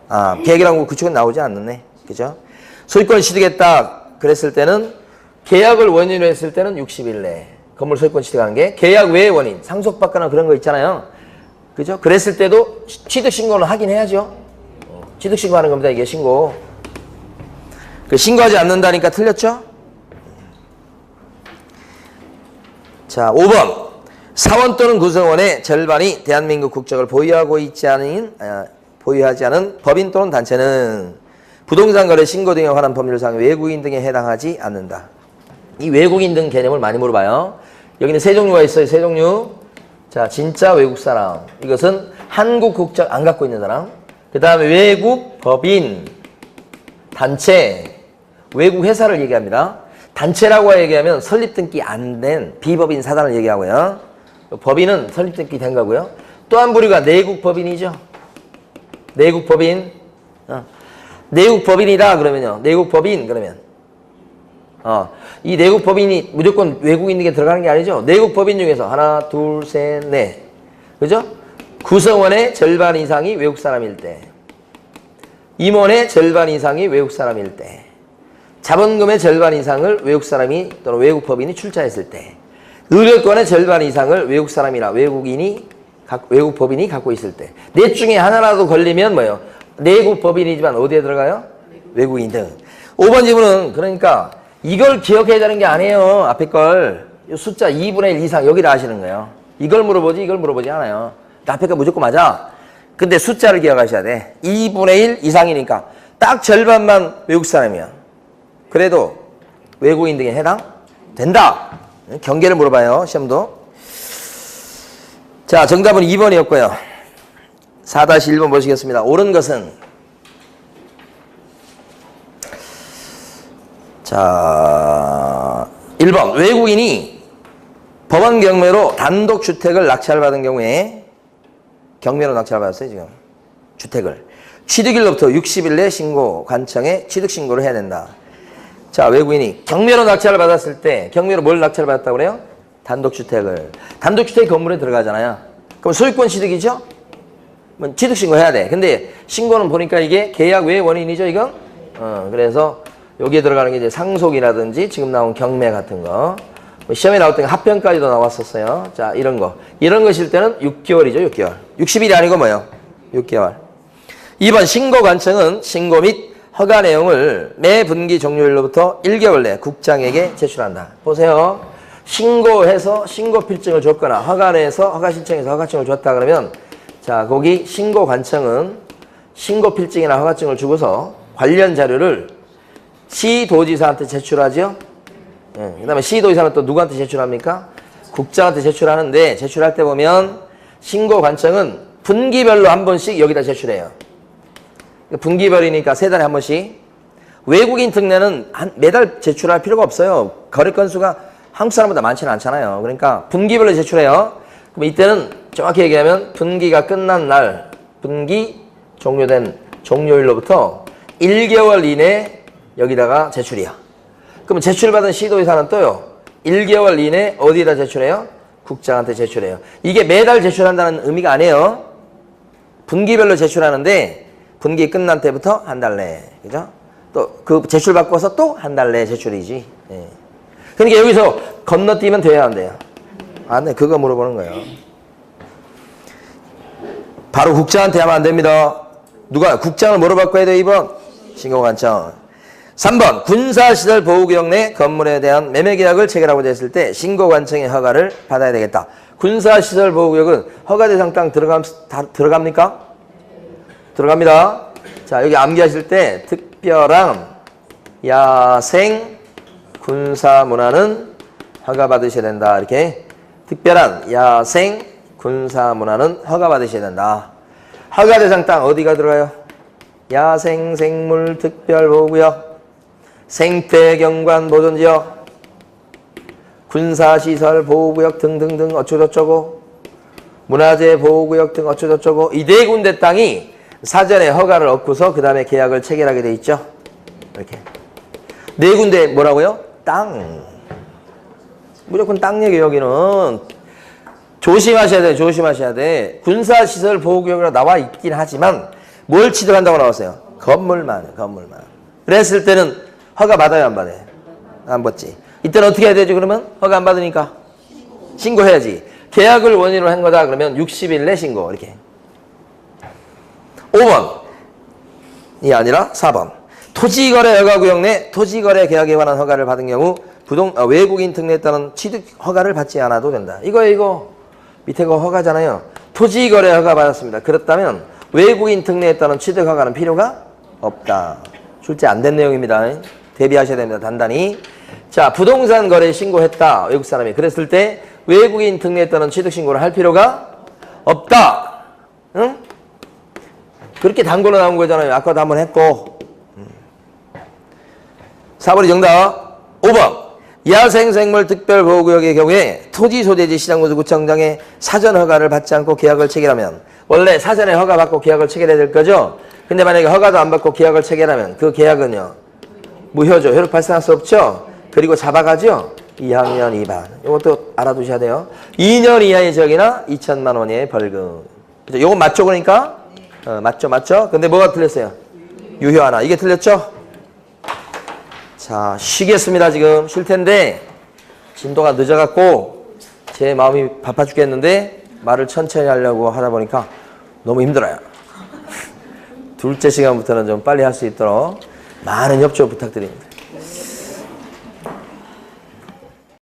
아, 계약이라는 거 그쪽은 나오지 않는네. 그죠? 소유권을 취득했다. 그랬을 때는 계약을 원인으로 했을 때는 60일 내에 건물 소유권 취득하는 게 계약 외의 원인, 상속받거나 그런 거 있잖아요. 그죠? 그랬을 때도 취득신고는 하긴 해야죠. 취득신고하는 겁니다. 이게 신고. 신고하지 않는다니까 틀렸죠? 자, 5번. 사원 또는 구성원의 절반이 대한민국 국적을 보유하지 않은 법인 또는 단체는 부동산 거래 신고 등에 관한 법률상 외국인 등에 해당하지 않는다. 이 외국인 등 개념을 많이 물어봐요. 여기는 세 종류가 있어요. 세 종류. 자, 진짜 외국 사람. 이것은 한국 국적 안 갖고 있는 사람. 그 다음에 외국 법인, 단체, 외국 회사를 얘기합니다. 단체라고 얘기하면 설립등기 안 된 비법인 사단을 얘기하고요. 법인은 설립등기 된 거고요. 또 한 부류가 내국 법인이죠. 내국 법인. 내국 법인이다 그러면요. 내국 법인 그러면 이 내국 법인이 무조건 외국인에게 들어가는 게 아니죠. 내국 법인 중에서 하나, 둘, 셋, 넷. 그죠? 구성원의 절반 이상이 외국 사람일 때, 임원의 절반 이상이 외국 사람일 때, 자본금의 절반 이상을 외국 사람이 또는 외국 법인이 출자했을 때, 의료권의 절반 이상을 외국 사람이나 외국 법인이 갖고 있을 때, 넷 중에 하나라도 걸리면 뭐예요? 내국 법인이지만 어디에 들어가요? 외국인 등. 5번 질문은 그러니까 이걸 기억해야 되는 게 아니에요. 앞에 걸. 숫자 2분의 1 이상 여기다 하시는 거예요. 이걸 물어보지 않아요. 앞에 거 무조건 맞아. 근데 숫자를 기억하셔야 돼. 2분의 1 이상이니까 딱 절반만 외국 사람이야. 그래도 외국인 등에 해당된다. 경계를 물어봐요. 시험도. 자, 정답은 2번이었고요. 4-1번 보시겠습니다. 옳은 것은 자, 1번. 외국인이 법원 경매로 단독주택을 낙찰받은 경우에 경매로 낙찰받았어요. 지금 주택을 취득일로부터 60일 내 신고관청에 취득신고를 해야 된다. 자, 외국인이 경매로 낙찰을 받았을 때 경매로 뭘 낙찰받았다고 그래요? 단독주택을. 단독주택이 건물에 들어가잖아요. 그럼 소유권 취득이죠? 취득신고 해야 돼. 근데 신고는 보니까 이게 계약 외의 원인이죠, 이건? 그래서 여기에 들어가는 게 이제 상속이라든지 지금 나온 경매 같은 거. 시험에 나올 때 합병까지도 나왔었어요. 자, 이런 거. 이런 것일 때는 6개월이죠, 6개월. 60일이 아니고 뭐예요? 6개월. 2번 신고관청은 신고 및 허가 내용을 매 분기 종료일로부터 1개월 내 국장에게 제출한다. 보세요. 신고해서 신고필증을 줬거나 허가내서 허가신청해서 허가증을 줬다 그러면 자, 거기 신고관청은 신고필증이나 허가증을 주고서 관련 자료를 시도지사한테 제출하죠. 그 다음에 시도지사는 또 누구한테 제출합니까? 국장한테 제출하는데 제출할 때 보면 신고관청은 분기별로 한 번씩 여기다 제출해요. 분기별이니까 3달에 한 번씩. 외국인 특례는 매달 제출할 필요가 없어요. 거래 건수가 한국 사람보다 많지는 않잖아요. 그러니까 분기별로 제출해요. 그럼 이때는 정확히 얘기하면 분기가 끝난 날, 분기 종료된 종료일로부터 1개월 이내 여기다가 제출이야. 그럼 제출받은 시도의사는 또요. 1개월 이내 어디에다 제출해요? 국장한테 제출해요. 이게 매달 제출한다는 의미가 아니에요. 분기별로 제출하는데 분기 끝난 때부터 한 달 내. 그죠? 또 그 제출 받고서 또 한 달 내 제출이지. 예. 그러니까 여기서 건너뛰면 돼야 안 돼요? 안 돼. 그거 물어보는 거예요. 바로 국장한테 하면 안 됩니다. 누가 국장을 뭐로 바꿔야 돼요? 2번 신고관청. 3번 군사시설 보호구역 내 건물에 대한 매매계약을 체결하고자 했을 때 신고관청의 허가를 받아야 되겠다. 군사시설 보호구역은 허가대상 땅 들어갑니까? 들어갑니다. 자, 여기 암기하실 때 특별한 야생 군사문화는 허가받으셔야 된다. 이렇게 특별한 야생 군사문화는 허가받으셔야 된다. 허가대상 땅 어디가 들어가요? 야생생물 특별보호구역, 생태경관 보존지역, 군사시설 보호구역 등등등 어쩌고저쩌고, 문화재 보호구역 등 어쩌고저쩌고. 이 4군데 땅이 사전에 허가를 얻고서 그 다음에 계약을 체결하게 돼 있죠. 이렇게 4군데 뭐라고요? 땅. 무조건 땅 얘기예요. 여기는 조심하셔야 돼. 조심하셔야 돼. 군사시설 보호구역이라고 나와 있긴 하지만 뭘 취득한다고 나왔어요? 건물만. 그랬을 때는 허가 받아요? 안 받아요? 안 받지. 이때는 어떻게 해야 되죠? 그러면 허가 안 받으니까 신고해야지. 계약을 원인으로 한 거다 그러면 60일 내 신고. 이렇게. 5번이 아니라 4번. 토지거래 허가구역 내 토지거래 계약에 관한 허가를 받은 경우 외국인 특례에 따른 취득 허가를 받지 않아도 된다. 이거 밑에 거 허가잖아요. 토지거래 허가 받았습니다. 그렇다면 외국인 특례에 따른 취득 허가는 필요가 없다. 출제 안 된 내용입니다. 대비하셔야 됩니다. 단단히. 자, 부동산 거래 신고했다. 외국 사람이. 그랬을 때 외국인 특례에 따른 취득 신고를 할 필요가 없다. 응? 그렇게 단골로 나온 거잖아요. 아까도 한번 했고. 4번이 정답. 5번. 야생생물 특별보호구역의 경우에 토지 소재지 시장구청장의 사전 허가를 받지 않고 계약을 체결하면, 원래 사전에 허가 받고 계약을 체결해야 될 거죠. 근데 만약에 허가도 안 받고 계약을 체결하면 그 계약은요 무효죠. 효력 발생할 수 없죠. 그리고 잡아가죠. 2학년 2반. 이것도 알아두셔야 돼요. 2년 이하의 적이나 2천만 원 이하의 벌금. 그죠? 이건 맞죠? 그러니까 맞죠. 근데 뭐가 틀렸어요? 유효 하나. 이게 틀렸죠? 자, 쉬겠습니다. 지금 쉴 텐데 진도가 늦어갖고 제 마음이 바빠 죽겠는데 말을 천천히 하려고 하다 보니까 너무 힘들어요. 둘째 시간부터는 좀 빨리 할 수 있도록 많은 협조 부탁드립니다.